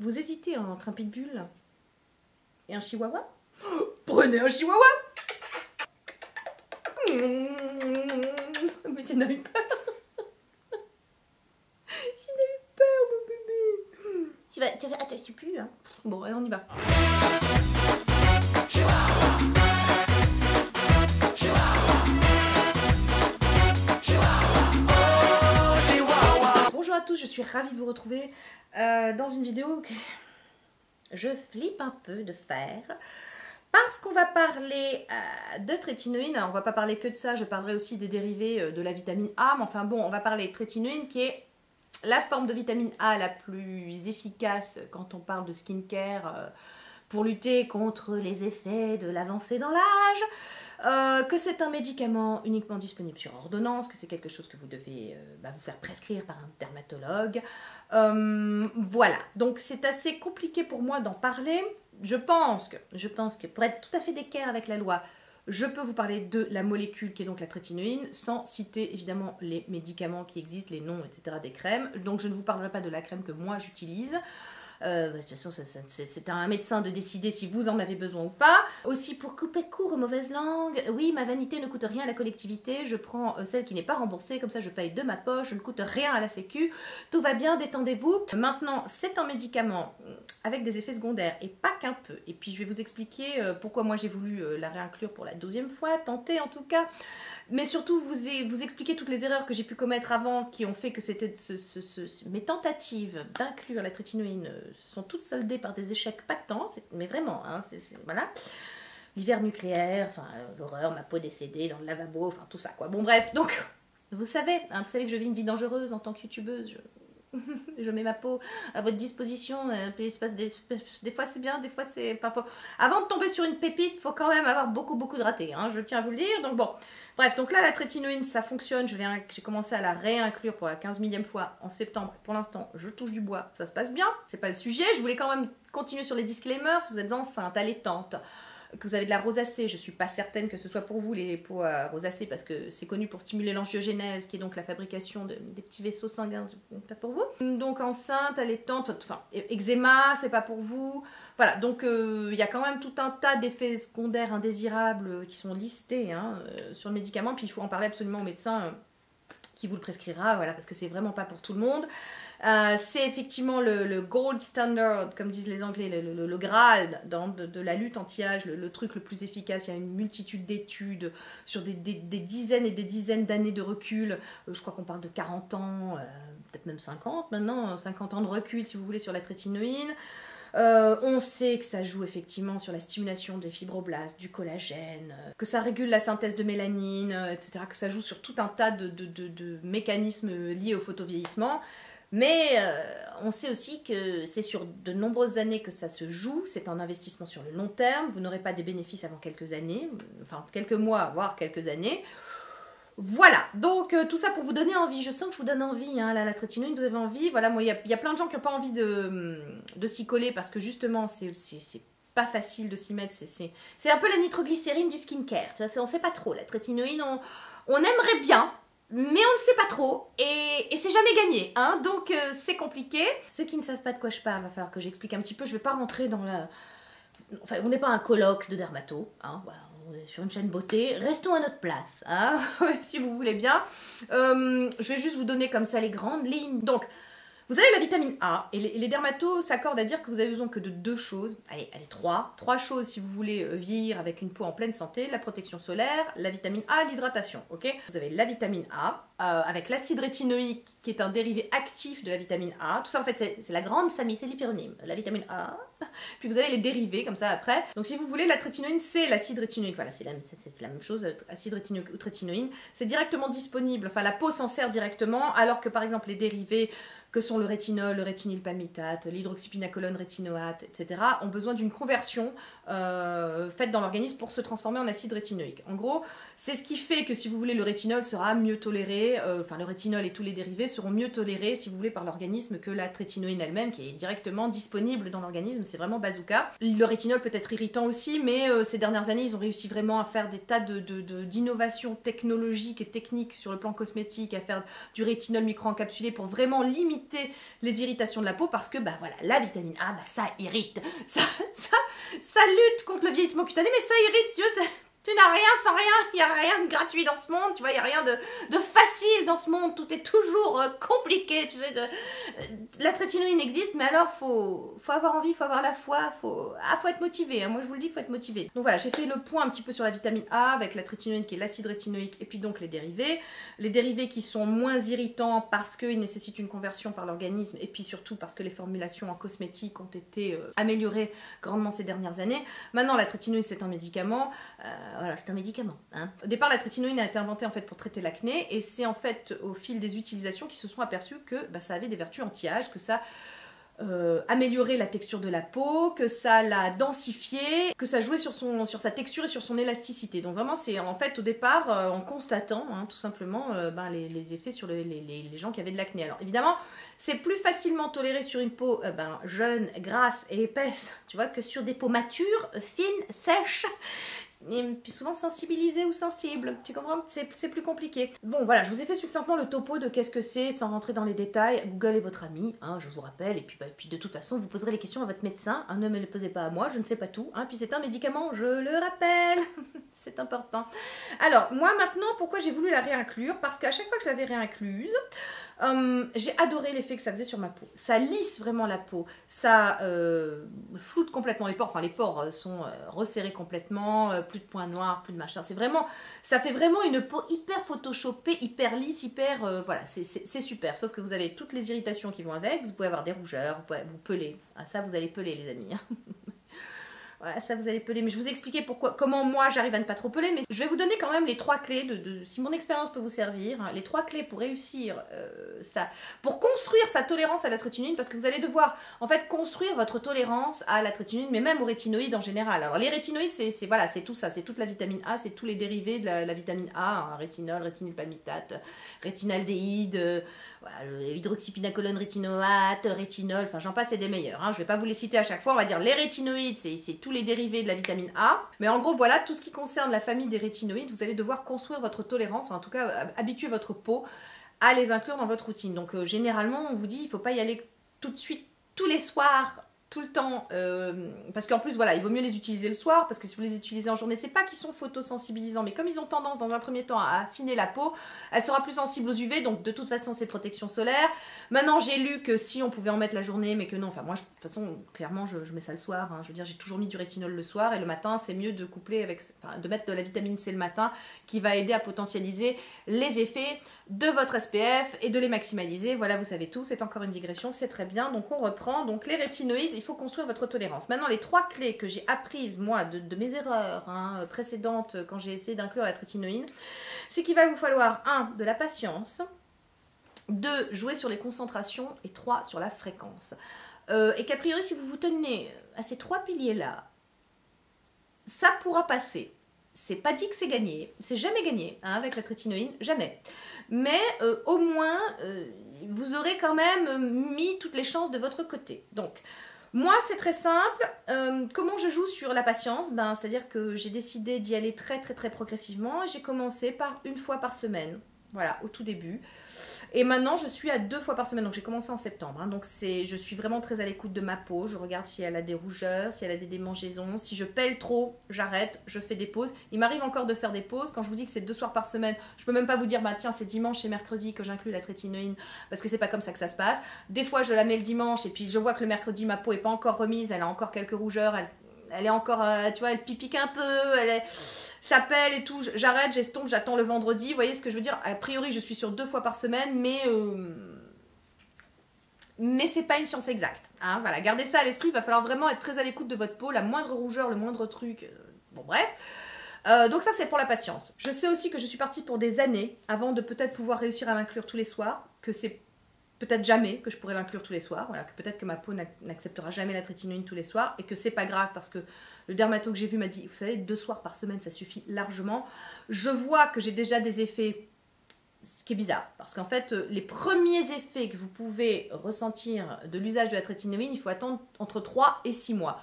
Vous hésitez entre un pitbull et un chihuahua? Prenez un chihuahua! Mais tu n'as eu peur. Tu n'as eu peur, mon bébé. Tu vas... Attends, je sais plus, hein. Bon, allez, on y va. Bonjour à tous, je suis ravie de vous retrouver dans une vidéo que je flippe un peu de faire. Parce qu'on va parler de trétinoïne. Alors on va pas parler que de ça, je parlerai aussi des dérivés de la vitamine A. Mais enfin bon, on va parler de trétinoïne qui est la forme de vitamine A la plus efficace quand on parle de skincare pour lutter contre les effets de l'avancée dans l'âge. Que c'est un médicament uniquement disponible sur ordonnance, que c'est quelque chose que vous devez vous faire prescrire par un dermatologue. Voilà, donc c'est assez compliqué pour moi d'en parler. Je pense que pour être tout à fait d'équerre avec la loi, je peux vous parler de la molécule qui est donc la trétinoïne, sans citer évidemment les médicaments qui existent, les noms, etc. des crèmes. Donc je ne vous parlerai pas de la crème que moi j'utilise. De toute façon, c'est à un médecin de décider si vous en avez besoin ou pas. Aussi, pour couper court aux mauvaises langues, oui, ma vanité ne coûte rien à la collectivité. Je prends celle qui n'est pas remboursée, comme ça je paye de ma poche, je ne coûte rien à la sécu. Tout va bien, détendez-vous. Maintenant, c'est un médicament avec des effets secondaires, et pas qu'un peu. Et puis, je vais vous expliquer pourquoi moi j'ai voulu la réinclure pour la 12e fois, tenter en tout cas. Mais surtout, vous expliquer toutes les erreurs que j'ai pu commettre avant qui ont fait que c'était mes tentatives d'inclure la trétinoïne se sont toutes soldées par des échecs patents, mais vraiment, hein, voilà. L'hiver nucléaire, enfin l'horreur, ma peau décédée dans le lavabo, enfin tout ça quoi. Bon bref, donc vous savez que je vis une vie dangereuse en tant que youtubeuse. Je mets ma peau à votre disposition. Puis il se passe des fois c'est bien, des fois c'est pas faux. Avant de tomber sur une pépite, il faut quand même avoir beaucoup de ratés, hein, je tiens à vous le dire. Donc bon, bref, donc là la trétinoïne ça fonctionne. J'ai commencé à la réinclure pour la 15 millième fois en septembre. Pour l'instant, je touche du bois, ça se passe bien. C'est pas le sujet. Je voulais quand même continuer sur les disclaimers. Si vous êtes enceinte, allaitante, que vous avez de la rosacée, je ne suis pas certaine que ce soit pour vous les peaux rosacées parce que c'est connu pour stimuler l'angiogénèse qui est donc la fabrication des petits vaisseaux sanguins, c'est pas pour vous. Donc enceinte, allaitante, enfin eczéma, c'est pas pour vous. Voilà, donc il y a quand même tout un tas d'effets secondaires indésirables qui sont listés hein, sur le médicament, puis il faut en parler absolument au médecin qui vous le prescrira, voilà, parce que c'est vraiment pas pour tout le monde. C'est effectivement le gold standard, comme disent les Anglais, le Graal de la lutte anti-âge, le truc le plus efficace. Il y a une multitude d'études sur des dizaines et des dizaines d'années de recul. Je crois qu'on parle de 40 ans, peut-être même 50 maintenant, 50 ans de recul si vous voulez sur la trétinoïne. On sait que ça joue effectivement sur la stimulation des fibroblastes, du collagène, que ça régule la synthèse de mélanine, etc. Que ça joue sur tout un tas de mécanismes liés au photovieillissement. Mais on sait aussi que c'est sur de nombreuses années que ça se joue, c'est un investissement sur le long terme, vous n'aurez pas des bénéfices avant quelques années, enfin quelques mois, voire quelques années. Voilà, donc tout ça pour vous donner envie, je sens que je vous donne envie, hein, la trétinoïne, vous avez envie, voilà, moi il y a plein de gens qui n'ont pas envie de s'y coller parce que justement c'est pas facile de s'y mettre, c'est un peu la nitroglycérine du skincare, tu vois, on sait pas trop, la trétinoïne on aimerait bien, mais on ne sait pas trop, et c'est jamais gagné, hein, donc c'est compliqué. Ceux qui ne savent pas de quoi je parle, va falloir que j'explique un petit peu, je vais pas rentrer dans la... Enfin, on n'est pas un colloque de dermato, hein, voilà, on est sur une chaîne beauté, restons à notre place, hein, si vous voulez bien. Je vais juste vous donner comme ça les grandes lignes. Donc, vous avez la vitamine A, et les dermatos s'accordent à dire que vous avez besoin que de 2 choses, allez, trois choses si vous voulez vieillir avec une peau en pleine santé, la protection solaire, la vitamine A, l'hydratation, ok? Vous avez la vitamine A, avec l'acide rétinoïque qui est un dérivé actif de la vitamine A, tout ça en fait c'est la grande famille, c'est l'hypéronyme, la vitamine A, puis vous avez les dérivés comme ça après, donc si vous voulez la trétinoïne c'est l'acide rétinoïque, voilà c'est la même chose, acide rétinoïque ou trétinoïne, c'est directement disponible, enfin la peau s'en sert directement, alors que par exemple les dérivés que sont le rétinol, le rétinylpalmitate, l'hydroxypinacolone rétinoate, etc., ont besoin d'une conversion faite dans l'organisme pour se transformer en acide rétinoïque. En gros, c'est ce qui fait que si vous voulez, le rétinol sera mieux toléré, enfin le rétinol et tous les dérivés seront mieux tolérés, si vous voulez, par l'organisme que la trétinoïne elle-même, qui est directement disponible dans l'organisme, c'est vraiment bazooka. Le rétinol peut être irritant aussi, mais ces dernières années, ils ont réussi vraiment à faire des tas d'innovations technologiques et techniques sur le plan cosmétique, à faire du rétinol micro-encapsulé pour vraiment limiter limiter les irritations de la peau parce que bah voilà, la vitamine A, bah, ça irrite, ça lutte contre le vieillissement cutané, mais ça irrite, si tu veux, tu n'as rien sans rien, il n'y a rien de gratuit dans ce monde, tu vois, il n'y a rien de facile dans ce monde, tout est toujours compliqué, tu sais, la trétinoïne existe, mais alors faut avoir envie, faut avoir la foi, faut être motivé, hein. Moi je vous le dis, faut être motivé. Donc voilà, j'ai fait le point un petit peu sur la vitamine A avec la trétinoïne qui est l'acide rétinoïque et puis donc les dérivés qui sont moins irritants parce qu'ils nécessitent une conversion par l'organisme et puis surtout parce que les formulations en cosmétique ont été améliorées grandement ces dernières années. Maintenant la trétinoïne c'est un médicament, voilà, c'est un médicament, hein. Au départ, la trétinoïne a été inventée en fait pour traiter l'acné et c'est en fait au fil des utilisations qu'ils se sont aperçus que bah, ça avait des vertus anti-âge, que ça améliorait la texture de la peau, que ça la densifiait, que ça jouait sur sa texture et sur son élasticité. Donc vraiment, c'est en fait au départ en constatant hein, tout simplement ben, les effets sur les gens qui avaient de l'acné. Alors évidemment, c'est plus facilement toléré sur une peau ben, jeune, grasse et épaisse, tu vois, que sur des peaux matures, fines, sèches, et puis souvent sensibilisé ou sensible, tu comprends? C'est plus compliqué. Bon voilà, je vous ai fait succinctement le topo de qu'est-ce que c'est sans rentrer dans les détails. Google est votre ami, hein, je vous rappelle, et puis, bah, de toute façon vous poserez les questions à votre médecin, hein, ne me les posez pas à moi, je ne sais pas tout, hein, puis c'est un médicament, je le rappelle, c'est important. Alors moi maintenant, pourquoi j'ai voulu la réinclure? Parce qu'à chaque fois que je l'avais réincluse, j'ai adoré l'effet que ça faisait sur ma peau. Ça lisse vraiment la peau, ça floute complètement les pores, enfin les pores sont resserrés complètement, plus de points noirs, plus de machin. C'est vraiment, ça fait vraiment une peau hyper photoshopée, hyper lisse, hyper, voilà, c'est super. Sauf que vous avez toutes les irritations qui vont avec, vous pouvez avoir des rougeurs, vous pouvez vous peler. Ah, ça vous allez peler les amis. Ouais, ça vous allez peler, mais je vous ai expliqué comment moi j'arrive à ne pas trop peler, mais je vais vous donner quand même les 3 clés, si mon expérience peut vous servir, hein, les 3 clés pour réussir ça, pour construire sa tolérance à la trétinoïne, parce que vous allez devoir en fait construire votre tolérance à la trétinoïne, mais même aux rétinoïdes en général. Alors les rétinoïdes, voilà, c'est tout ça, c'est toute la vitamine A, c'est tous les dérivés de la vitamine A, hein, rétinol, rétinylpalmitate, rétinaldéhyde, voilà, hydroxypinacolone rétinoate, rétinol, enfin j'en passe et des meilleurs, hein, je vais pas vous les citer à chaque fois, on va dire les rétinoïdes, c'est tous les dérivés de la vitamine A, mais en gros voilà, tout ce qui concerne la famille des rétinoïdes, vous allez devoir construire votre tolérance, en tout cas habituer votre peau à les inclure dans votre routine. Donc généralement on vous dit il ne faut pas y aller tout de suite, tous les soirs, tout le temps, parce qu'en plus voilà, il vaut mieux les utiliser le soir, parce que si vous les utilisez en journée, c'est pas qu'ils sont photosensibilisants, mais comme ils ont tendance dans un premier temps à affiner la peau, elle sera plus sensible aux UV, donc de toute façon c'est protection solaire. Maintenant j'ai lu que si on pouvait en mettre la journée, mais que non, enfin moi de toute façon clairement je mets ça le soir, hein. Je veux dire j'ai toujours mis du rétinol le soir, et le matin c'est mieux de coupler avec, enfin, de mettre de la vitamine C le matin, qui va aider à potentialiser les effets de votre SPF et de les maximaliser. Voilà, vous savez tout, c'est encore une digression, c'est très bien. Donc on reprend, donc les rétinoïdes, il faut construire votre tolérance. Maintenant les 3 clés que j'ai apprises moi de mes erreurs hein, précédentes quand j'ai essayé d'inclure la trétinoïne, c'est qu'il va vous falloir 1, de la patience, 2, jouer sur les concentrations, et 3, sur la fréquence. Et qu'a priori si vous vous tenez à ces 3 piliers là, ça pourra passer. C'est pas dit que c'est gagné, c'est jamais gagné hein, avec la trétinoïne, jamais. Mais au moins, vous aurez quand même mis toutes les chances de votre côté. Donc, moi c'est très simple, comment je joue sur la patience, ben, c'est-à-dire que j'ai décidé d'y aller très progressivement, et j'ai commencé par 1 fois par semaine, voilà, au tout début. Et maintenant, je suis à 2 fois par semaine, donc j'ai commencé en septembre. Hein, donc je suis vraiment très à l'écoute de ma peau. Je regarde si elle a des rougeurs, si elle a des démangeaisons. Si je pèle trop, j'arrête, je fais des pauses. Il m'arrive encore de faire des pauses. Quand je vous dis que c'est 2 soirs par semaine, je peux même pas vous dire, bah tiens, c'est dimanche et mercredi que j'inclus la trétinoïne, parce que c'est pas comme ça que ça se passe. Des fois, je la mets le dimanche, et puis je vois que le mercredi, ma peau est pas encore remise, elle a encore quelques rougeurs, elle est encore, tu vois, elle pipique un peu, ça pèle et tout, j'arrête, j'estompe, j'attends le vendredi, vous voyez ce que je veux dire? A priori, je suis sur 2 fois par semaine, mais c'est pas une science exacte, hein, voilà, gardez ça à l'esprit, il va falloir vraiment être très à l'écoute de votre peau, la moindre rougeur, le moindre truc, bon bref. Donc ça c'est pour la patience. Je sais aussi que je suis partie pour des années avant de peut-être pouvoir réussir à l'inclure tous les soirs, que c'est peut-être jamais que je pourrais l'inclure tous les soirs, voilà, que peut-être que ma peau n'acceptera jamais la trétinoïne tous les soirs, et que c'est pas grave parce que le dermato que j'ai vu m'a dit, vous savez, 2 soirs par semaine ça suffit largement. Je vois que j'ai déjà des effets, ce qui est bizarre, parce qu'en fait les premiers effets que vous pouvez ressentir de l'usage de la trétinoïne, il faut attendre entre 3 et 6 mois.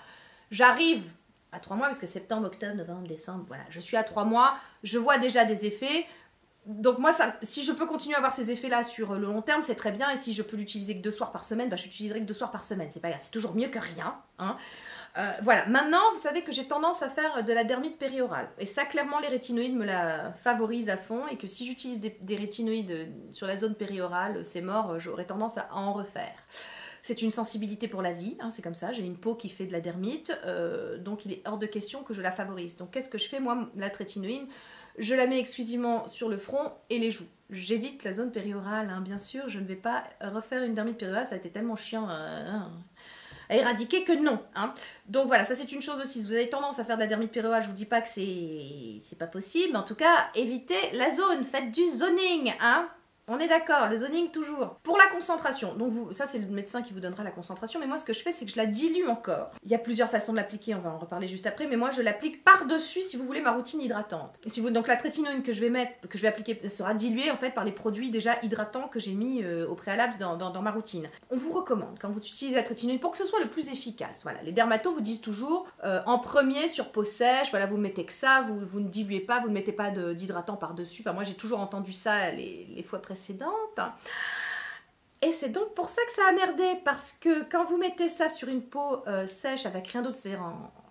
J'arrive à 3 mois, parce que septembre, octobre, novembre, décembre, voilà, je suis à 3 mois, je vois déjà des effets. Donc moi, si je peux continuer à avoir ces effets-là sur le long terme, c'est très bien. Et si je peux l'utiliser que 2 soirs par semaine, bah, je l'utiliserai que 2 soirs par semaine. C'est pas grave, c'est toujours mieux que rien. Hein. Voilà, maintenant, vous savez que j'ai tendance à faire de la dermite périorale. Et ça, clairement, les rétinoïdes me la favorisent à fond. Et que si j'utilise des rétinoïdes sur la zone périorale, c'est mort, j'aurais tendance à en refaire. C'est une sensibilité pour la vie, hein, c'est comme ça, j'ai une peau qui fait de la dermite, donc il est hors de question que je la favorise. Donc qu'est-ce que je fais, moi, la trétinoïne? Je la mets exclusivement sur le front et les joues. J'évite la zone périorale, hein, bien sûr, je ne vais pas refaire une dermite périorale, ça a été tellement chiant à éradiquer que non. Hein. Donc voilà, ça c'est une chose aussi, si vous avez tendance à faire de la dermite périorale, je vous dis pas que c'est pas possible, mais en tout cas, évitez la zone, faites du zoning, hein. On est d'accord, le zoning toujours. Pour la concentration, donc ça c'est le médecin qui vous donnera la concentration, mais moi ce que je fais c'est que je la dilue encore. Il y a plusieurs façons de l'appliquer, on va en reparler juste après, mais moi je l'applique par-dessus si vous voulez ma routine hydratante. Et si vous, donc la trétinoïne que je vais appliquer sera diluée en fait par les produits déjà hydratants que j'ai mis au préalable dans ma routine. On vous recommande quand vous utilisez la trétinoïne pour que ce soit le plus efficace. Voilà, les dermatos vous disent toujours en premier sur peau sèche, voilà vous mettez que ça, vous ne diluez pas, vous ne mettez pas d'hydratant par-dessus. Enfin moi j'ai toujours entendu ça les fois précédentes. Et c'est donc pour ça que ça a merdé, parce que quand vous mettez ça sur une peau sèche avec rien d'autre, c'est-à-dire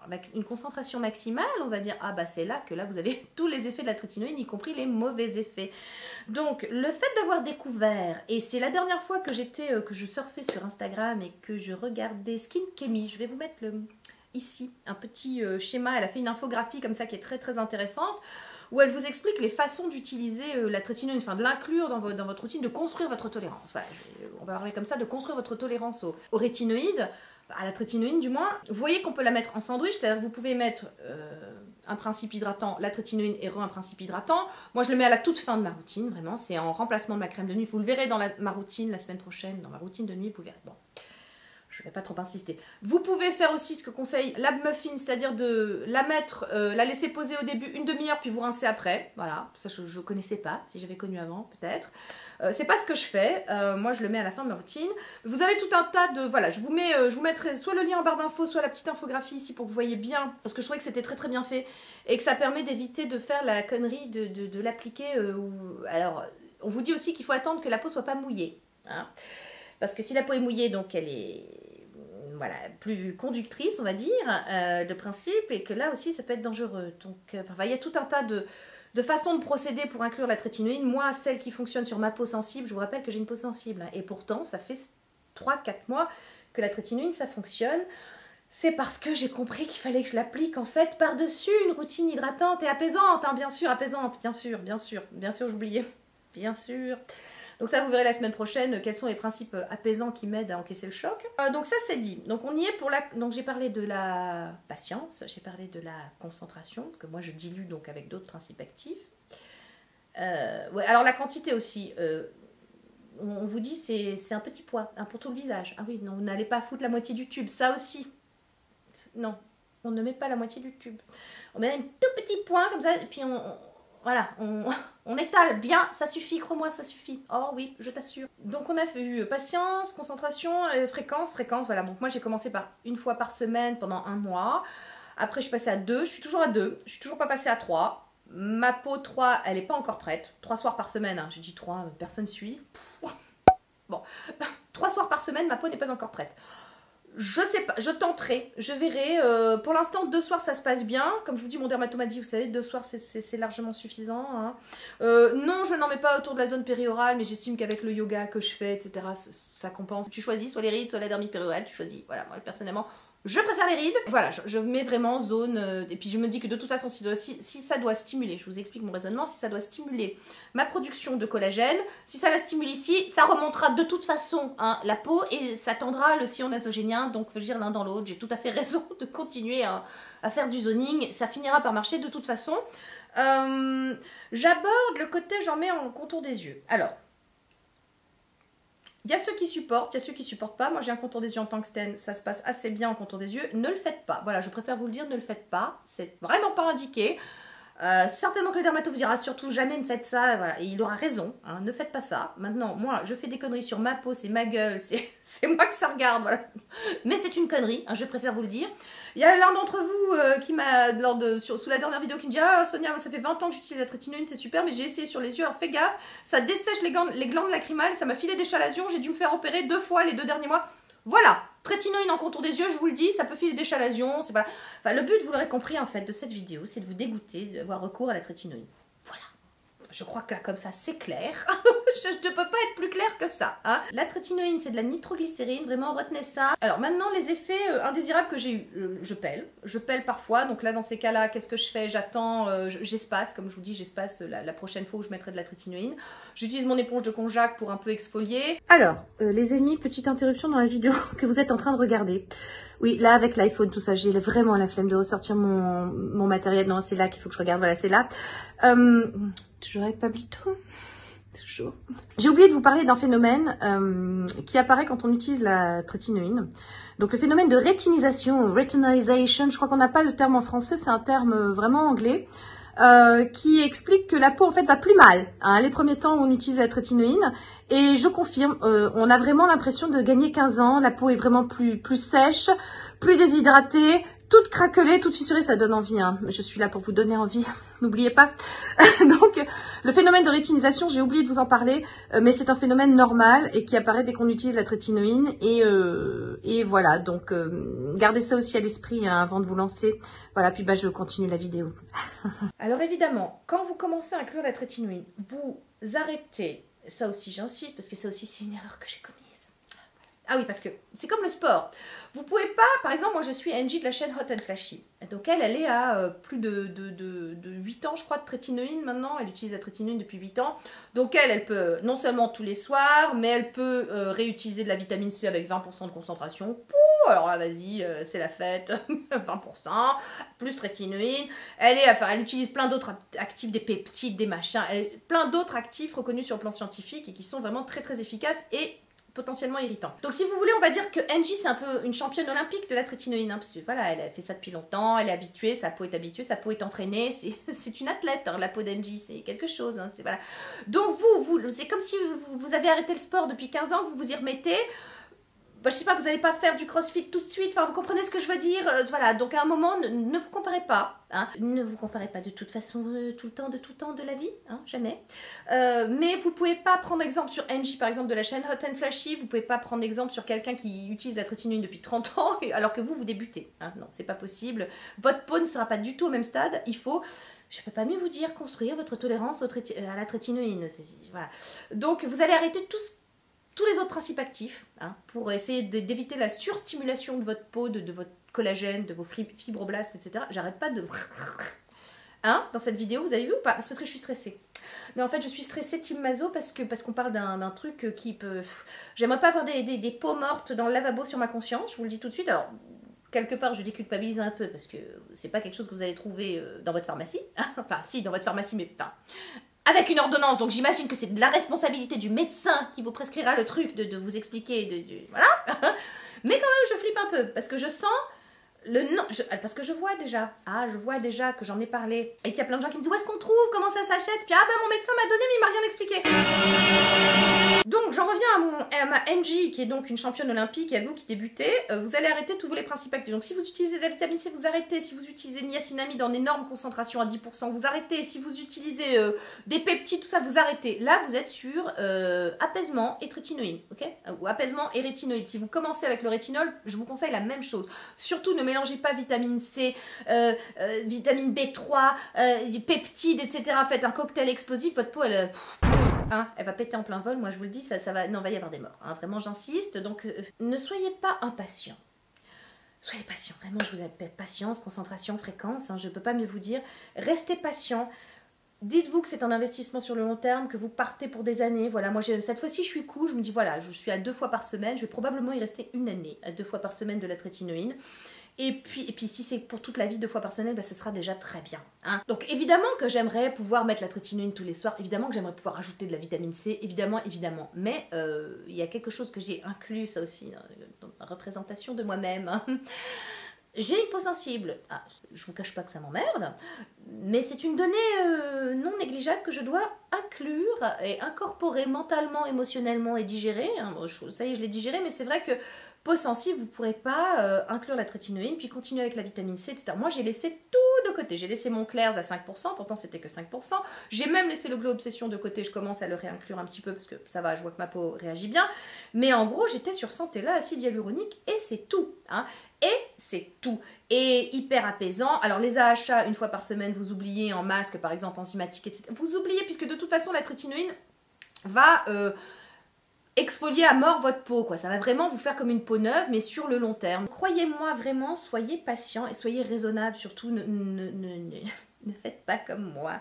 avec une concentration maximale, on va dire, ah bah c'est là que là vous avez tous les effets de la trétinoïne, y compris les mauvais effets. Donc le fait d'avoir découvert, et c'est la dernière fois que je surfais sur Instagram et que je regardais Skin Chemie, je vais vous mettre ici un petit schéma, elle a fait une infographie comme ça qui est très très intéressante, où elle vous explique les façons d'utiliser la trétinoïne, enfin de l'inclure dans votre routine, de construire votre tolérance. Voilà, on va parler comme ça, de construire votre tolérance aux rétinoïdes, à la trétinoïne du moins. Vous voyez qu'on peut la mettre en sandwich, c'est-à-dire que vous pouvez mettre un principe hydratant, la trétinoïne et un principe hydratant. Moi je le mets à la toute fin de ma routine, vraiment, c'est en remplacement de ma crème de nuit. Vous le verrez dans ma routine la semaine prochaine, dans ma routine de nuit, vous verrez. Bon. Je ne vais pas trop insister. Vous pouvez faire aussi ce que conseille Lab Muffin, c'est-à-dire de la mettre, la laisser poser au début une demi-heure, puis vous rincer après. Voilà, ça je ne connaissais pas, si j'avais connu avant, peut-être. C'est pas ce que je fais, moi je le mets à la fin de ma routine. Vous avez tout un tas de... Voilà, je vous mettrai soit le lien en barre d'infos, soit la petite infographie ici pour que vous voyez bien, parce que je trouvais que c'était très très bien fait, et que ça permet d'éviter de faire la connerie de l'appliquer. Alors, on vous dit aussi qu'il faut attendre que la peau soit pas mouillée. Hein. Parce que si la peau est mouillée, donc elle est voilà, plus conductrice, on va dire, de principe, et que là aussi ça peut être dangereux. Donc il y a tout un tas de façons de procéder pour inclure la trétinoïne. Moi, celle qui fonctionne sur ma peau sensible, je vous rappelle que j'ai une peau sensible, hein, et pourtant ça fait 3-4 mois que la trétinoïne ça fonctionne. C'est parce que j'ai compris qu'il fallait que je l'applique en fait par-dessus une routine hydratante et apaisante, hein, bien sûr, apaisante, bien sûr, j'oubliais, bien sûr. Donc ça, vous verrez la semaine prochaine quels sont les principes apaisants qui m'aident à encaisser le choc. Donc ça, c'est dit. Donc on y est pour la... Donc j'ai parlé de la patience, j'ai parlé de la concentration, que moi je dilue donc avec d'autres principes actifs. Ouais, alors la quantité aussi, on vous dit c'est un petit poids, hein, pour tout le visage. Ah oui, non, vous n'allez pas foutre la moitié du tube, ça aussi. Non, on ne met pas la moitié du tube. On met un tout petit point comme ça, et puis voilà, on étale bien, ça suffit, crois-moi, ça suffit. Oh oui, je t'assure. Donc on a vu patience, concentration, fréquence, voilà. Donc moi j'ai commencé par une fois par semaine pendant 1 mois. Après je suis passée à 2, je suis toujours à 2, je suis toujours pas passée à 3. Ma peau 3, elle n'est pas encore prête. 3 soirs par semaine, hein. J'ai dit 3, personne suit. Bon, 3 soirs par semaine, ma peau n'est pas encore prête. Je sais pas, je tenterai, je verrai. Pour l'instant, 2 soirs, ça se passe bien. Comme je vous dis, mon dermatologue m'a dit, vous savez, 2 soirs, c'est largement suffisant. Hein. Non, je n'en mets pas autour de la zone périorale, mais j'estime qu'avec le yoga que je fais, etc., ça compense. Tu choisis soit les rides, soit la dermite périorale, tu choisis. Voilà, moi, personnellement, je préfère les rides. Voilà, je mets vraiment zone... et puis je me dis que de toute façon, si ça doit stimuler, je vous explique mon raisonnement, si ça doit stimuler ma production de collagène, si ça la stimule ici, ça remontera de toute façon, hein, la peau, et ça tendra le sillon nasogénien, donc faut dire l'un dans l'autre. J'ai tout à fait raison de continuer à faire du zoning, ça finira par marcher de toute façon. J'aborde le côté, j'en mets en contour des yeux. Alors... Il y a ceux qui supportent, il y a ceux qui supportent pas. Moi j'ai un contour des yeux en tungstène, ça se passe assez bien en contour des yeux. Ne le faites pas. Voilà, je préfère vous le dire, ne le faites pas. C'est vraiment pas indiqué. Certainement que le dermato vous dira surtout jamais ne faites ça, voilà. Et il aura raison, hein, ne faites pas ça. Maintenant, moi, je fais des conneries sur ma peau, c'est ma gueule, c'est moi que ça regarde, voilà. Mais c'est une connerie, hein, je préfère vous le dire. Il y a l'un d'entre vous qui m'a, sous la dernière vidéo, qui me dit « Ah Sonia, ça fait 20 ans que j'utilise la trétinoïne, c'est super, mais j'ai essayé sur les yeux, alors fais gaffe, ça dessèche les glandes lacrymales, ça m'a filé des chalazions, j'ai dû me faire opérer 2 fois les 2 derniers mois. » Voilà, trétinoïne en contour des yeux, je vous le dis, ça peut filer des chalazions, c'est pas... Enfin, le but, vous l'aurez compris en fait, de cette vidéo, c'est de vous dégoûter d'avoir recours à la trétinoïne. Voilà. Je crois que là, comme ça, c'est clair. Je ne peux pas être plus clair que ça. Hein. La trétinoïne, c'est de la nitroglycérine. Vraiment, retenez ça. Alors maintenant, les effets indésirables que j'ai eu, je pèle. Je pèle parfois. Donc là, dans ces cas-là, qu'est-ce que je fais? J'attends, j'espace. Comme je vous dis, j'espace la prochaine fois où je mettrai de la trétinoïne. J'utilise mon éponge de konjac pour un peu exfolier. Alors, les amis, petite interruption dans la vidéo que vous êtes en train de regarder. Oui, là, avec l'iPhone, tout ça, j'ai vraiment la flemme de ressortir mon matériel. Non, c'est là qu'il faut que je regarde. Voilà, c'est là. Toujours avec Pablito. Toujours. J'ai oublié de vous parler d'un phénomène qui apparaît quand on utilise la trétinoïne. Donc le phénomène de rétinisation, retinization, je crois qu'on n'a pas le terme en français, c'est un terme vraiment anglais, qui explique que la peau en fait va plus mal, hein, les premiers temps où on utilise la trétinoïne. Et je confirme, on a vraiment l'impression de gagner 15 ans, la peau est vraiment plus sèche, plus déshydratée, toute craquelée, toute fissurée, ça donne envie, hein. Je suis là pour vous donner envie, n'oubliez pas. Donc, le phénomène de rétinisation, j'ai oublié de vous en parler, mais c'est un phénomène normal et qui apparaît dès qu'on utilise la trétinoïne. Et voilà, donc gardez ça aussi à l'esprit hein, avant de vous lancer. Voilà, puis bah, je continue la vidéo. Alors évidemment, quand vous commencez à inclure la trétinoïne, vous arrêtez, ça aussi j'insiste, parce que ça aussi c'est une erreur que j'ai commise. Ah oui, parce que c'est comme le sport. Vous pouvez pas, par exemple, moi je suis Angie de la chaîne Hot and Flashy. Donc elle est à plus de 8 ans, je crois, de trétinoïne maintenant. Elle utilise la trétinoïne depuis 8 ans. Donc elle peut, non seulement tous les soirs, mais elle peut réutiliser de la vitamine C avec 20% de concentration. Pouh, alors là, vas-y, c'est la fête. 20%, plus trétinoïne. Elle utilise plein d'autres actifs, des peptides, des machins. Plein d'autres actifs reconnus sur le plan scientifique et qui sont vraiment très très efficaces et potentiellement irritant. Donc si vous voulez, on va dire que Angie c'est un peu une championne olympique de la trétinoïne, hein, parce que voilà, elle a fait ça depuis longtemps, elle est habituée, sa peau est entraînée, c'est une athlète, hein, la peau d'Angie, c'est quelque chose, hein, voilà. Donc c'est comme si vous avez arrêté le sport depuis 15 ans, que vous vous y remettez. Bah, je sais pas, vous n'allez pas faire du crossfit tout de suite, enfin vous comprenez ce que je veux dire, voilà, donc à un moment, ne vous comparez pas, hein. Ne vous comparez pas de toute façon, tout le temps de la vie, hein, jamais, mais vous pouvez pas prendre exemple sur Angie, par exemple, de la chaîne Hot and Flashy, vous pouvez pas prendre exemple sur quelqu'un qui utilise la trétinoïne depuis 30 ans, alors que vous débutez, hein. Non, c'est pas possible, votre peau ne sera pas du tout au même stade, il faut... Je peux pas mieux vous dire, construire votre tolérance à la trétinoïne, voilà. Donc vous allez arrêter tous les autres principes actifs, hein, pour essayer d'éviter la surstimulation de votre peau, de votre collagène, de vos fibroblastes, etc. J'arrête pas de... Hein, dans cette vidéo, vous avez vu ou pas? C'est parce que je suis stressée. Mais en fait, je suis stressée team Mazo parce qu'on parle d'un truc qui peut... J'aimerais pas avoir des peaux mortes dans le lavabo sur ma conscience, je vous le dis tout de suite. Alors, quelque part, je déculpabilise un peu parce que c'est pas quelque chose que vous allez trouver dans votre pharmacie. Enfin, si, dans votre pharmacie, mais pas... Avec une ordonnance, donc j'imagine que c'est de la responsabilité du médecin qui vous prescrira le truc de vous expliquer, voilà. Mais quand même, je flippe un peu, parce que je sens le nom, parce que je vois déjà que j'en ai parlé, et qu'il y a plein de gens qui me disent, où est-ce qu'on trouve, comment ça s'achète, puis ah ben mon médecin m'a donné, mais il m'a rien expliqué. Donc j'en reviens à ma Angie, qui est donc une championne olympique, et à vous qui débutez, vous allez arrêter tous les principes actifs. Donc si vous utilisez de la vitamine C, vous arrêtez. Si vous utilisez niacinamide en énorme concentration à 10%, vous arrêtez. Si vous utilisez des peptides, tout ça, vous arrêtez. Là, vous êtes sur apaisement et trétinoïde, ok? Ou apaisement et rétinoïde. Si vous commencez avec le rétinol, je vous conseille la même chose. Surtout, ne mélangez pas vitamine C, vitamine B3, peptides, etc. Faites un cocktail explosif, votre peau, elle... Hein, elle va péter en plein vol, moi je vous le dis, ça va, non, va y avoir des morts, hein, vraiment j'insiste, donc ne soyez pas impatients. Soyez patient, vraiment je vous appelle patience, concentration, fréquence, hein, je ne peux pas mieux vous dire, restez patient. Dites-vous que c'est un investissement sur le long terme, que vous partez pour des années, voilà, moi cette fois-ci je suis cool, je me dis voilà, je suis à 2 fois par semaine, je vais probablement y rester une année, à 2 fois par semaine de la trétinoïne. Et puis si c'est pour toute la vie 2 fois par semaine, bah, ce sera déjà très bien. Hein. Donc évidemment que j'aimerais pouvoir mettre la trétinoïne tous les soirs, évidemment que j'aimerais pouvoir ajouter de la vitamine C, évidemment. Mais il y a quelque chose que j'ai inclus, ça aussi, dans la représentation de moi-même. Hein. J'ai une peau sensible. Ah, je vous cache pas que ça m'emmerde, Mais c'est une donnée non négligeable que je dois inclure et incorporer mentalement, émotionnellement et digérer. Hein. Bon, ça y est, je l'ai digéré, mais c'est vrai que peau sensible, vous ne pourrez pas inclure la trétinoïne, puis continuer avec la vitamine C, etc. Moi, j'ai laissé tout de côté. J'ai laissé mon Claire's à 5%, pourtant c'était que 5%. J'ai même laissé le Glow Obsession de côté, je commence à le réinclure un petit peu, parce que ça va, je vois que ma peau réagit bien. Mais en gros, j'étais sur Centella, acide hyaluronique, et c'est tout. Hein. Et c'est tout. Et hyper apaisant. Alors les AHA, une fois par semaine, vous oubliez en masque, par exemple, enzymatique, etc. Vous oubliez, puisque de toute façon, la trétinoïne va exfolier à mort votre peau, quoi. Ça va vraiment vous faire comme une peau neuve, mais sur le long terme. Croyez-moi vraiment, soyez patient et soyez raisonnable. Surtout, ne faites pas comme moi.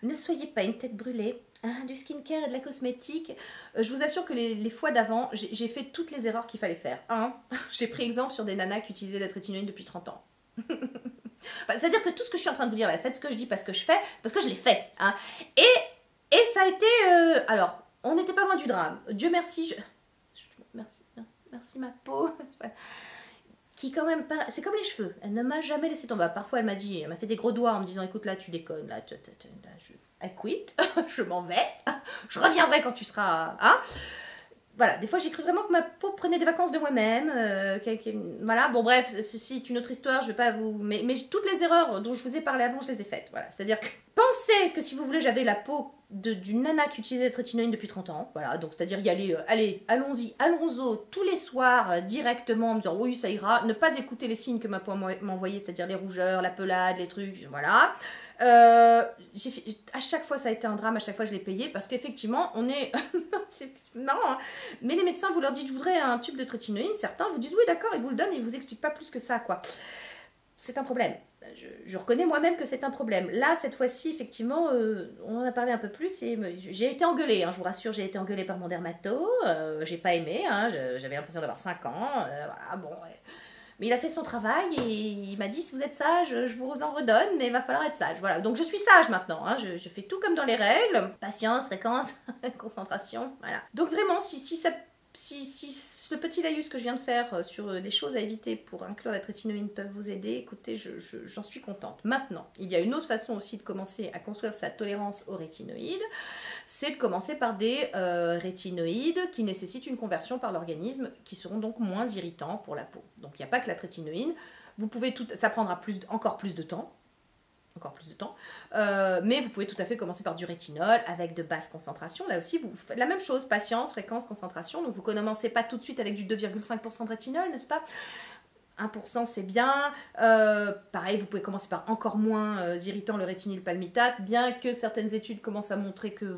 Ne soyez pas une tête brûlée. Hein, du skincare et de la cosmétique. Je vous assure que les fois d'avant, j'ai fait toutes les erreurs qu'il fallait faire. Hein, j'ai pris exemple sur des nanas qui utilisaient la trétinoïne depuis 30 ans. Enfin, c'est-à-dire que tout ce que je suis en train de vous dire, là, faites ce que je dis parce que je fais, parce que je l'ai fait. Hein. Et ça a été... alors, on n'était pas loin du drame. Dieu merci, merci ma peau. Qui quand même pas... C'est comme les cheveux. Elle ne m'a jamais laissé tomber. Parfois, elle m'a fait des gros doigts en me disant, écoute, là, tu déconnes. Là, I quit. Je m'en vais. Je reviendrai quand tu seras... Hein. Voilà, des fois j'ai cru vraiment que ma peau prenait des vacances de moi-même. Voilà, bon bref, ceci est une autre histoire, je vais pas vous... Mais toutes les erreurs dont je vous ai parlé avant, je les ai faites. Voilà, c'est-à-dire que pensez que si vous voulez, j'avais la peau d'une nana qui utilisait la trétinoïne depuis 30 ans. Voilà, donc c'est-à-dire y aller, allez, allons-y tous les soirs directement en me disant oui, ça ira. Ne pas écouter les signes que ma peau m'envoyait, c'est-à-dire les rougeurs, la pelade, les trucs, voilà. À chaque fois ça a été un drame, à chaque fois je l'ai payé parce qu'effectivement on est c'est marrant hein, mais les médecins vous leur dites je voudrais un tube de trétinoïne, certains vous disent oui d'accord, ils vous le donnent et ils vous expliquent pas plus que ça quoi. C'est un problème, je reconnais moi-même que c'est un problème. Là cette fois-ci effectivement on en a parlé un peu plus et j'ai été engueulée hein, je vous rassure, j'ai été engueulée par mon dermato, j'ai pas aimé hein, j'avais l'impression d'avoir 5 ans, voilà bon ouais. Mais il a fait son travail et il m'a dit si vous êtes sage, je vous en redonne, mais il va falloir être sage. Voilà, donc je suis sage maintenant, hein. Je fais tout comme dans les règles. Patience, fréquence, concentration, voilà. Donc vraiment, si ce petit laïus que je viens de faire sur les choses à éviter pour inclure la trétinoïne peuvent vous aider, écoutez, j'en suis contente. Maintenant, il y a une autre façon aussi de commencer à construire sa tolérance aux rétinoïdes, c'est de commencer par des rétinoïdes qui nécessitent une conversion par l'organisme, qui seront donc moins irritants pour la peau. Donc il n'y a pas que la trétinoïne, vous pouvez ça prendra encore plus de temps, mais vous pouvez tout à fait commencer par du rétinol avec de basses concentrations. Là aussi, vous faites la même chose, patience, fréquence, concentration. Donc vous ne commencez pas tout de suite avec du 2,5% de rétinol, n'est-ce pas ? 1% c'est bien, pareil vous pouvez commencer par encore moins irritant le rétinylpalmitate, bien que certaines études commencent à montrer que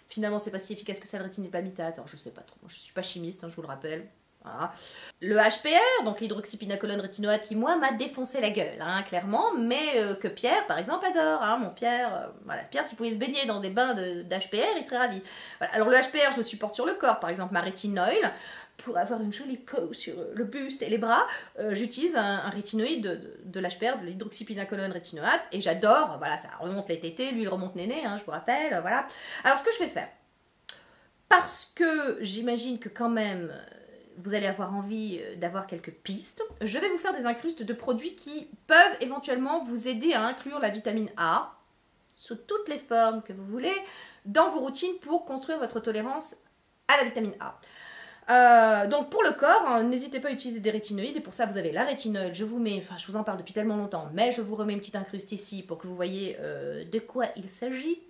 finalement c'est pas si efficace que ça le rétinylpalmitate, alors je sais pas trop, je suis pas chimiste, hein, je vous le rappelle. Voilà. Le HPR, donc l'hydroxypinacolone rétinoate qui moi m'a défoncé la gueule, hein, clairement, mais que Pierre par exemple adore, hein, mon Pierre, voilà, Pierre s'il pouvait se baigner dans des bains d'HPR, il serait ravi. Voilà. Alors le HPR je le supporte sur le corps, par exemple ma rétinoïde, pour avoir une jolie peau sur le buste et les bras, j'utilise un rétinoïde de l'HPR, de l'hydroxypinacolone rétinoate, et j'adore, voilà, ça remonte les tétés, l'huile remonte néné, hein, je vous rappelle, voilà. Alors ce que je vais faire, parce que j'imagine que quand même vous allez avoir envie d'avoir quelques pistes, je vais vous faire des incrustes de produits qui peuvent éventuellement vous aider à inclure la vitamine A, sous toutes les formes que vous voulez, dans vos routines pour construire votre tolérance à la vitamine A. Donc pour le corps, hein, n'hésitez pas à utiliser des rétinoïdes et pour ça vous avez la rétinol, je vous mets, enfin je vous en parle depuis tellement longtemps, mais je vous remets une petite incruste ici pour que vous voyez de quoi il s'agit.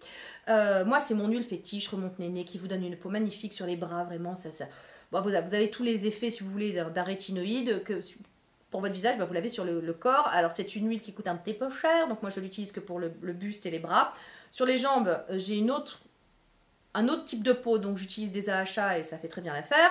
Moi c'est mon huile fétiche, remonte néné, qui vous donne une peau magnifique sur les bras, vraiment ça. Bon, vous avez tous les effets si vous voulez d'un rétinoïde, que pour votre visage, vous l'avez sur le corps. Alors c'est une huile qui coûte un petit peu cher, donc moi je l'utilise que pour le buste et les bras. Sur les jambes, j'ai un autre type de peau, donc j'utilise des AHA et ça fait très bien l'affaire.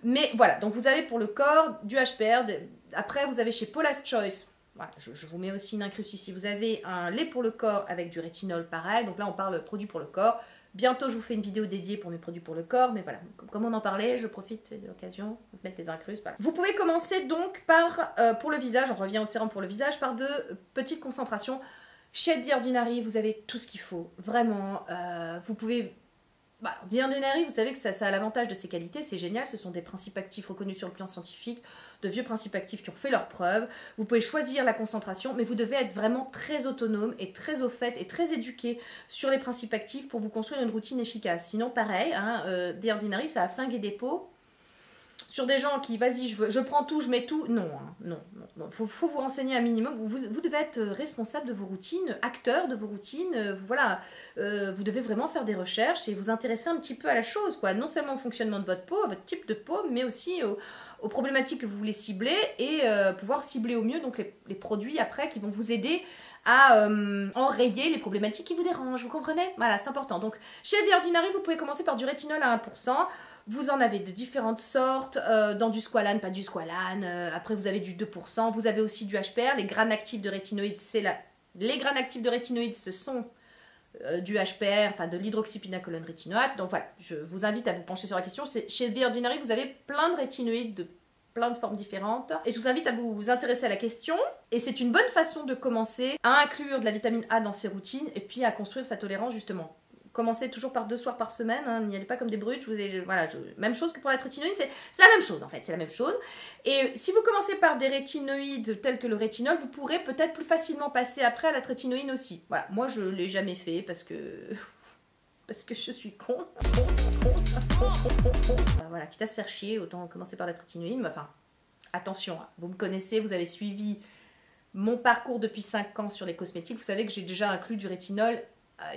Mais voilà, donc vous avez pour le corps du HPR, après vous avez chez Paula's Choice, voilà, je vous mets aussi une incruste ici, vous avez un lait pour le corps avec du rétinol pareil, donc là on parle produit pour le corps. Bientôt je vous fais une vidéo dédiée pour mes produits pour le corps, mais voilà, comme on en parlait, je profite de l'occasion de mettre les incrustes. Voilà. Vous pouvez commencer donc par, pour le visage, on revient au sérum pour le visage, par de petites concentrations. Chez The Ordinary, vous avez tout ce qu'il faut, vraiment, vous pouvez Bah, The Ordinary, vous savez que ça a l'avantage de ses qualités, c'est génial, ce sont des principes actifs reconnus sur le plan scientifique, de vieux principes actifs qui ont fait leurs preuves. Vous pouvez choisir la concentration, mais vous devez être vraiment très autonome et très au fait et très éduqué sur les principes actifs pour vous construire une routine efficace. Sinon, pareil, hein, The Ordinary, ça a flingué des pots. Sur des gens qui, vas-y, je prends tout, je mets tout. Non, hein, non. Faut vous renseigner un minimum. Vous devez être responsable de vos routines, acteur de vos routines. Voilà, vous devez vraiment faire des recherches et vous intéresser un petit peu à la chose, quoi. Non seulement au fonctionnement de votre peau, à votre type de peau, mais aussi aux problématiques que vous voulez cibler et pouvoir cibler au mieux donc les produits après qui vont vous aider à enrayer les problématiques qui vous dérangent, vous comprenez? Voilà, c'est important. Donc, chez The Ordinary, vous pouvez commencer par du rétinol à 1%. Vous en avez de différentes sortes, dans du squalane, pas du squalane, après vous avez du 2%, vous avez aussi du HPR, les graines actives de rétinoïdes, les graines actives de rétinoïdes, ce sont du HPR, enfin de l'hydroxypinacolone rétinoate, donc voilà, je vous invite à vous pencher sur la question. Chez The Ordinary, vous avez plein de rétinoïdes de plein de formes différentes, et je vous invite à vous intéresser à la question, et c'est une bonne façon de commencer à inclure de la vitamine A dans ses routines, et puis à construire sa tolérance justement. Commencez toujours par 2 soirs par semaine, hein, n'y allez pas comme des brutes, même chose que pour la rétinoïde, c'est la même chose en fait, c'est la même chose. Et si vous commencez par des rétinoïdes tels que le rétinol, vous pourrez peut-être plus facilement passer après à la trétinoïne aussi. Voilà, moi je l'ai jamais fait parce que je suis con. Voilà, quitte à se faire chier, autant commencer par la trétinoïde, mais enfin, attention, hein, vous me connaissez, vous avez suivi mon parcours depuis 5 ans sur les cosmétiques, vous savez que j'ai déjà inclus du rétinol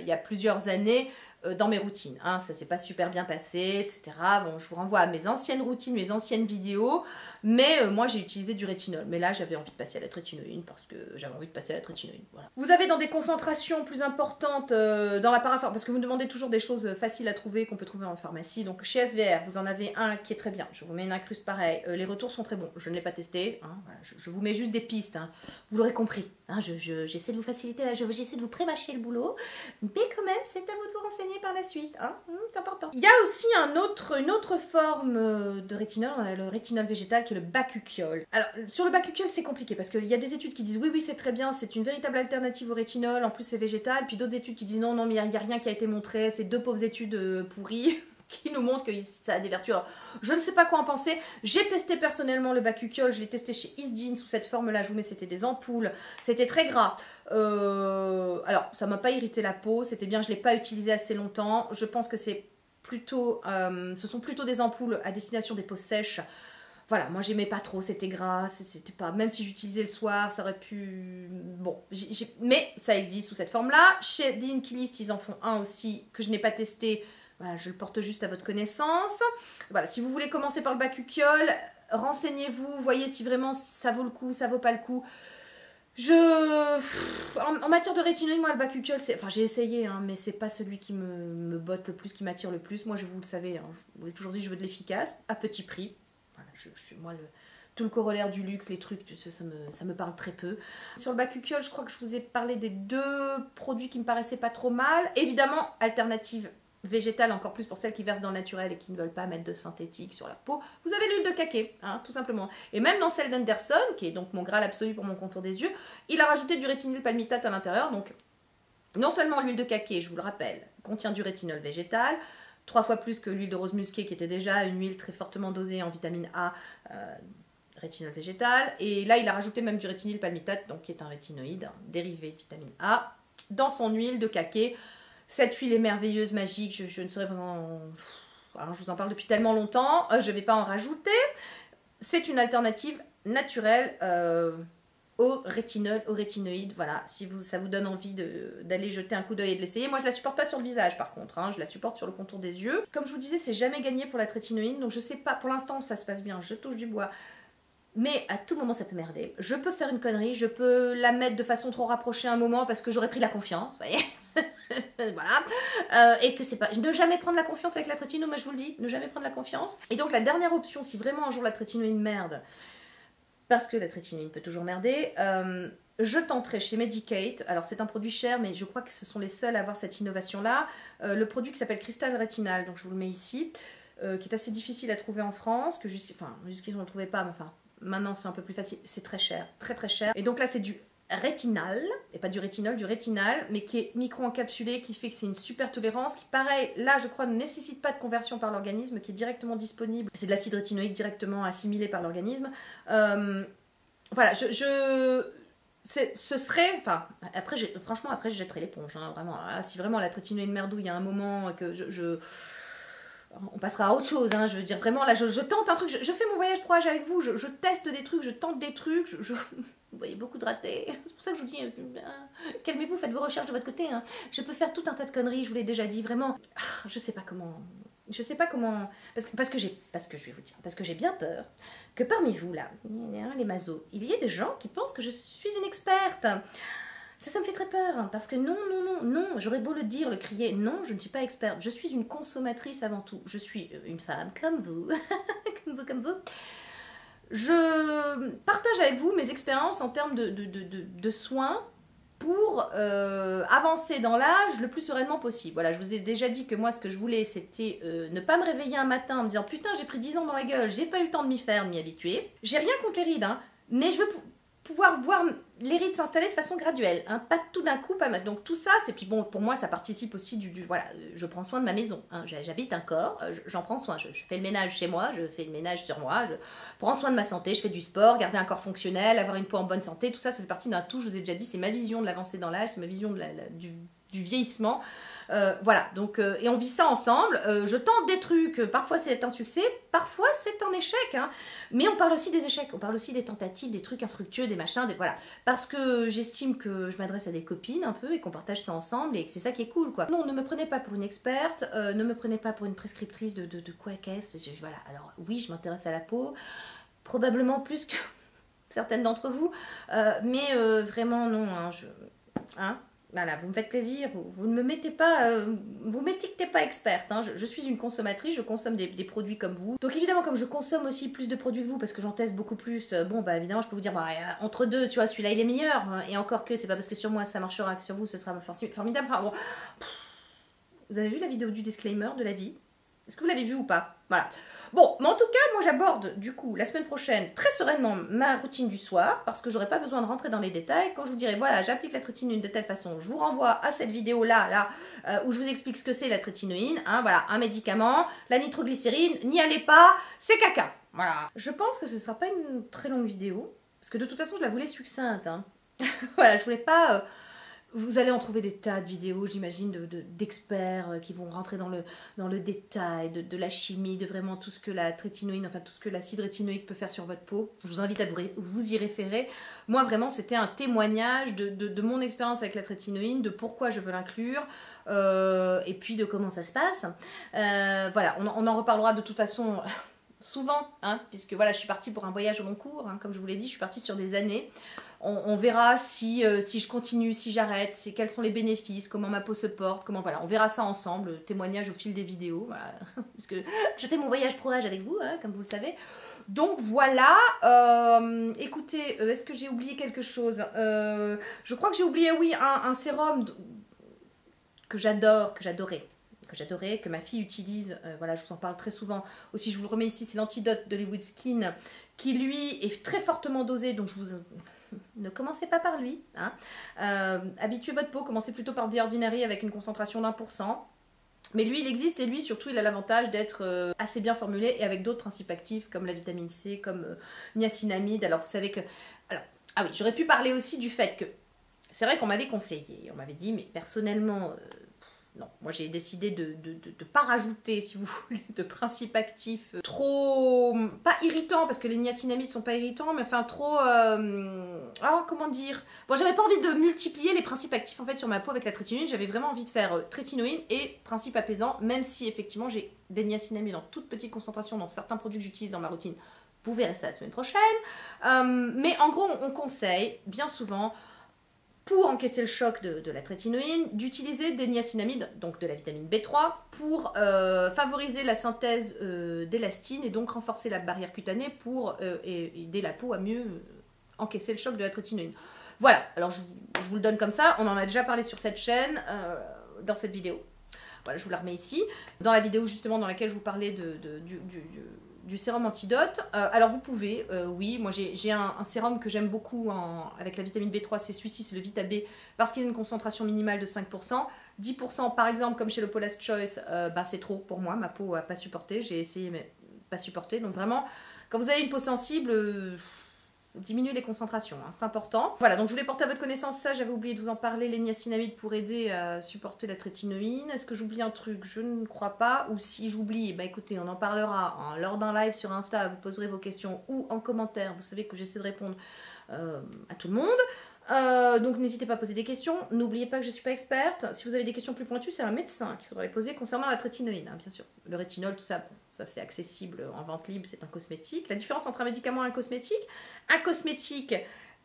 il y a plusieurs années dans mes routines. Hein. Ça s'est pas super bien passé, etc. Bon, je vous renvoie à mes anciennes routines, mes anciennes vidéos, mais moi j'ai utilisé du rétinol. Mais là j'avais envie de passer à la trétinoïne parce que j'avais envie de passer à la trétinoïne. Voilà. Vous avez dans des concentrations plus importantes dans la parapharmacie, parce que vous me demandez toujours des choses faciles à trouver qu'on peut trouver en pharmacie. Donc chez SVR, vous en avez un qui est très bien. Je vous mets une incruste pareil. Les retours sont très bons. Je ne l'ai pas testé. Hein. Voilà. Je vous mets juste des pistes. Hein. Vous l'aurez compris. Hein. J'essaie de vous faciliter, j'essaie de vous prémâcher le boulot. Mais quand même, c'est à vous de vous renseigner par la suite. Hein. C'est important. Il y a aussi une autre forme de rétinol, on a le rétinol végétal qui est le bakuchiol. Alors, sur le bakuchiol, c'est compliqué parce qu'il y a des études qui disent oui, c'est très bien, c'est une véritable alternative au rétinol, en plus c'est végétal, puis d'autres études qui disent non, mais il n'y a rien qui a été montré, c'est 2 pauvres études pourries qui nous montrent que ça a des vertus. Alors, je ne sais pas quoi en penser. J'ai testé personnellement le bakuchiol, je l'ai testé chez Isdin sous cette forme-là, je vous mets, c'était des ampoules, c'était très gras. Alors, ça m'a pas irrité la peau, c'était bien, je ne l'ai pas utilisé assez longtemps. Je pense que c'est plutôt, ce sont plutôt des ampoules à destination des peaux sèches. Voilà, moi j'aimais pas trop, c'était gras, c'était pas, même si j'utilisais le soir, ça aurait pu, bon, mais ça existe sous cette forme-là. Chez The Inkilist, ils en font un aussi que je n'ai pas testé. Voilà, je le porte juste à votre connaissance. Voilà, si vous voulez commencer par le bakuchiol, renseignez-vous, voyez si vraiment ça vaut le coup, ça vaut pas le coup. En matière de rétinoïde, moi le bakuchiol, enfin j'ai essayé, hein, mais c'est pas celui qui me botte le plus, qui m'attire le plus. Moi, vous le savez, hein, je vous l'ai toujours dit, je veux de l'efficace, à petit prix. Voilà, moi, tout le corollaire du luxe, les trucs, ça me parle très peu. Sur le bakuchiol, je crois que je vous ai parlé des 2 produits qui me paraissaient pas trop mal. Évidemment, alternative végétale, encore plus pour celles qui versent dans le naturel et qui ne veulent pas mettre de synthétique sur leur peau. Vous avez l'huile de caquet, hein, tout simplement. Et même dans celle d'Anderson, qui est donc mon graal absolu pour mon contour des yeux, il a rajouté du rétinol palmitate à l'intérieur. Donc, non seulement l'huile de caquet, je vous le rappelle, contient du rétinol végétal, 3 fois plus que l'huile de rose musquée, qui était déjà une huile très fortement dosée en vitamine A, rétinol végétal. Et là, il a rajouté même du rétinol palmitate, donc qui est un rétinoïde, un dérivé de vitamine A, dans son huile de caquet. Cette huile est merveilleuse, magique, je ne saurais vous en... Alors, je vous en parle depuis tellement longtemps, je ne vais pas en rajouter. C'est une alternative naturelle au rétinol, au rétinoïde. Voilà, si ça vous donne envie d'aller jeter un coup d'œil et de l'essayer. Moi, je ne la supporte pas sur le visage, par contre. Hein, je la supporte sur le contour des yeux. Comme je vous disais, c'est jamais gagné pour la rétinoïde, donc je ne sais pas, pour l'instant, ça se passe bien, je touche du bois. Mais à tout moment, ça peut merder. Je peux faire une connerie, je peux la mettre de façon trop rapprochée à un moment parce que j'aurais pris la confiance, vous voyez. Voilà. Et que c'est pas... Ne jamais prendre la confiance avec la trétino, moi je vous le dis, ne jamais prendre la confiance. Et donc la dernière option, si vraiment un jour la trétinoïde merde, parce que la trétinoïde peut toujours merder, je tenterai chez Medik8. Alors c'est un produit cher, mais je crois que ce sont les seuls à avoir cette innovation-là. Le produit qui s'appelle Crystal Retinal, donc je vous le mets ici, qui est assez difficile à trouver en France, que jusqu'à on ne le trouvait pas, mais enfin... Maintenant, c'est un peu plus facile. C'est très cher, très très cher. Et donc là, c'est du rétinal. et pas du rétinol, du rétinal, mais qui est micro-encapsulé, qui fait que c'est une super tolérance, qui pareil, là je crois ne nécessite pas de conversion par l'organisme, qui est directement disponible. C'est de l'acide rétinoïque directement assimilé par l'organisme. Voilà, ce serait, enfin, après, franchement, après je jetterai l'éponge, hein, vraiment. Là, si vraiment la trétinoïne merdouille, il y a un moment que on passera à autre chose, hein, je veux dire, vraiment, là, je tente un truc, je fais mon voyage pro âge avec vous, je teste des trucs, je tente des trucs, vous voyez beaucoup de ratés, c'est pour ça que je vous dis, calmez-vous, faites vos recherches de votre côté, hein. Je peux faire tout un tas de conneries, je vous l'ai déjà dit, vraiment, je sais pas comment, parce que je vais vous dire, parce que j'ai bien peur que parmi vous, là, les masos, il y ait des gens qui pensent que je suis une experte. Ça me fait très peur, hein, parce que non, j'aurais beau le dire, le crier, non, je ne suis pas experte, je suis une consommatrice avant tout, je suis une femme comme vous, comme vous. Je partage avec vous mes expériences en termes de soins pour avancer dans l'âge le plus sereinement possible. Voilà, je vous ai déjà dit que moi, ce que je voulais, c'était ne pas me réveiller un matin en me disant « Putain, j'ai pris 10 ans dans la gueule, j'ai pas eu le temps de m'y faire, de m'y habituer. » J'ai rien contre les rides, hein, mais je veux pouvoir voir les rides s'installer de façon graduelle, hein, pas tout d'un coup, pas mal. Donc tout ça, c'est puis bon, pour moi, ça participe aussi voilà, je prends soin de ma maison, hein, j'habite un corps, j'en prends soin, je fais le ménage chez moi, je fais le ménage sur moi, je prends soin de ma santé, je fais du sport, garder un corps fonctionnel, avoir une peau en bonne santé, tout ça, ça fait partie d'un tout, je vous ai déjà dit, c'est ma vision de l'avancée dans l'âge, c'est ma vision de du vieillissement. Voilà, donc, et on vit ça ensemble. Je tente des trucs, parfois c'est un succès, parfois c'est un échec, hein. Mais on parle aussi des échecs, on parle aussi des tentatives, des trucs infructueux, des machins, voilà. Parce que j'estime que je m'adresse à des copines un peu et qu'on partage ça ensemble et que c'est ça qui est cool, quoi. Non, ne me prenez pas pour une experte, ne me prenez pas pour une prescriptrice de quoi qu'est-ce. Voilà, alors oui, je m'intéresse à la peau, probablement plus que certaines d'entre vous, mais vraiment non, hein, hein. Voilà, vous me faites plaisir, vous ne me mettez pas, vous m'étiquetez pas experte, hein. Je suis une consommatrice, je consomme des produits comme vous. Donc évidemment, comme je consomme aussi plus de produits que vous, parce que j'en teste beaucoup plus, bon bah évidemment je peux vous dire, bah, entre deux, tu vois, celui-là il est meilleur, hein. Et encore que c'est pas parce que sur moi ça marchera que sur vous ce sera formidable. Enfin bon, vous avez vu la vidéo du disclaimer de la vie? Est-ce que vous l'avez vu ou pas? Voilà. Bon, mais en tout cas, moi j'aborde du coup la semaine prochaine très sereinement ma routine du soir parce que j'aurai pas besoin de rentrer dans les détails. Quand je vous dirai voilà, j'applique la trétinoïne de telle façon, je vous renvoie à cette vidéo là où je vous explique ce que c'est la trétinoïne. Hein, voilà, un médicament, la nitroglycérine, n'y allez pas, c'est caca. Voilà. Je pense que ce sera pas une très longue vidéo parce que de toute façon je la voulais succincte. Hein. Voilà, je voulais pas. Vous allez en trouver des tas de vidéos, j'imagine, d'experts qui vont rentrer dans le détail de la chimie, de vraiment tout ce que la trétinoïne, enfin tout ce que l'acide rétinoïque peut faire sur votre peau. Je vous invite à vous y référer. Moi, vraiment, c'était un témoignage de mon expérience avec la trétinoïne, de pourquoi je veux l'inclure, et puis de comment ça se passe. Voilà, on en reparlera de toute façon souvent, hein, puisque voilà, je suis partie pour un voyage au long cours, hein, comme je vous l'ai dit, je suis partie sur des années. On verra si je continue, si j'arrête, quels sont les bénéfices, comment ma peau se porte, comment voilà, on verra ça ensemble, témoignage au fil des vidéos, voilà, parce que je fais mon voyage pro âge avec vous, hein, comme vous le savez. Donc voilà, écoutez, est-ce que j'ai oublié quelque chose? Je crois que j'ai oublié, oui, un sérum que j'adorais, que ma fille utilise, voilà, je vous en parle très souvent. Aussi, je vous le remets ici, c'est l'antidote de Liquid Skin, qui lui est très fortement dosé, donc je vous... Ne commencez pas par lui, hein. Habituez votre peau, commencez plutôt par The Ordinary avec une concentration d'1%. Mais lui, il existe et lui, surtout, il a l'avantage d'être assez bien formulé et avec d'autres principes actifs comme la vitamine C, comme niacinamide. Alors, vous savez que... Alors, ah oui, j'aurais pu parler aussi du fait que... C'est vrai qu'on m'avait conseillé, on m'avait dit, mais personnellement... non, moi j'ai décidé de ne pas rajouter, si vous voulez, de principes actifs trop... pas irritants, parce que les niacinamides sont pas irritants, mais enfin trop... comment dire? Bon, j'avais pas envie de multiplier les principes actifs en fait sur ma peau avec la trétinoïne, j'avais vraiment envie de faire trétinoïne et principe apaisant, même si effectivement j'ai des niacinamides en toute petite concentration dans certains produits que j'utilise dans ma routine. Vous verrez ça la semaine prochaine. Mais en gros, on conseille bien souvent... pour encaisser le choc de la trétinoïne, d'utiliser des niacinamides, donc de la vitamine B3, pour favoriser la synthèse d'élastine et donc renforcer la barrière cutanée pour aider la peau à mieux encaisser le choc de la trétinoïne. Voilà, alors je vous le donne comme ça, on en a déjà parlé sur cette chaîne, dans cette vidéo. Voilà, je vous la remets ici. Dans la vidéo justement dans laquelle je vous parlais du sérum antidote. Alors vous pouvez, oui, moi j'ai un sérum que j'aime beaucoup avec la vitamine B3, c'est celui-ci, c'est le Vita B, parce qu'il a une concentration minimale de 5%. 10% par exemple, comme chez le Paula's Choice, c'est trop pour moi, ma peau n'a pas supporté, j'ai essayé mais pas supporté. Donc vraiment, quand vous avez une peau sensible, diminuez les concentrations, hein, c'est important. Voilà, donc je voulais porter à votre connaissance ça, j'avais oublié de vous en parler, les niacinamides pour aider à supporter la trétinoïne. Est-ce que j'oublie un truc? Je ne crois pas. Ou si j'oublie, bah écoutez, on en parlera lors d'un live sur Insta, vous poserez vos questions ou en commentaire, vous savez que j'essaie de répondre à tout le monde. Donc n'hésitez pas à poser des questions. N'oubliez pas que je ne suis pas experte. Si vous avez des questions plus pointues, c'est un médecin qu'il faudra les poser concernant la trétinoïne, hein, bien sûr. Le rétinol, tout ça, bon, ça c'est accessible en vente libre, c'est un cosmétique. La différence entre un médicament et un cosmétique,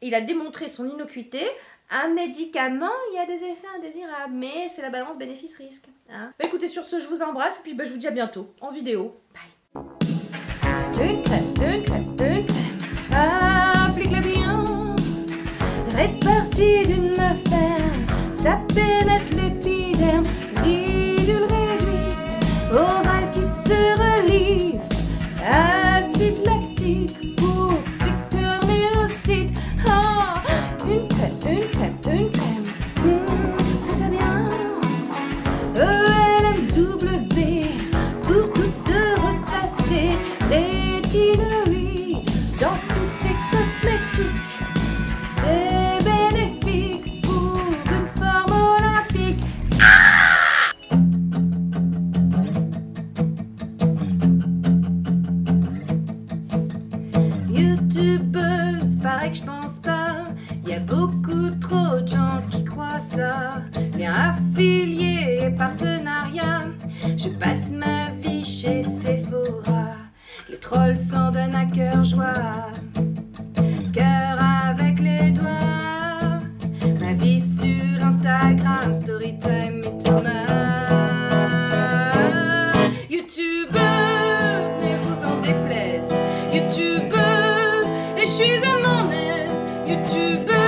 il a démontré son innocuité. Un médicament, il y a des effets indésirables, mais c'est la balance bénéfice-risque. Hein. Bah, écoutez, sur ce, je vous embrasse et puis je vous dis à bientôt en vidéo. Bye. Une crème, applique-la bien. Répartie d'une main ferme, ça pénètre l'épiderme, bidule réduite, ovale qui se relive, acide lactique pour décornéocytes. Oh, une crème, fais ça bien. ELMW pour tout replacer, rétinoïde dans tous tes cosmétiques. C'est bénéfique pour une forme olympique. YouTubeuse, pareil que je pense pas. Y a beaucoup trop de gens qui croient ça. Liens affiliés et partenariats. Je passe ma vie chez Sephora. Les trolls s'en donnent à cœur joie. Cœur avec les doigts. Ma vie sur Instagram, Storytime et Thomas. YouTubeuse, ne vous en déplaise. YouTubeuse, et je suis à mon aise. YouTubeuse.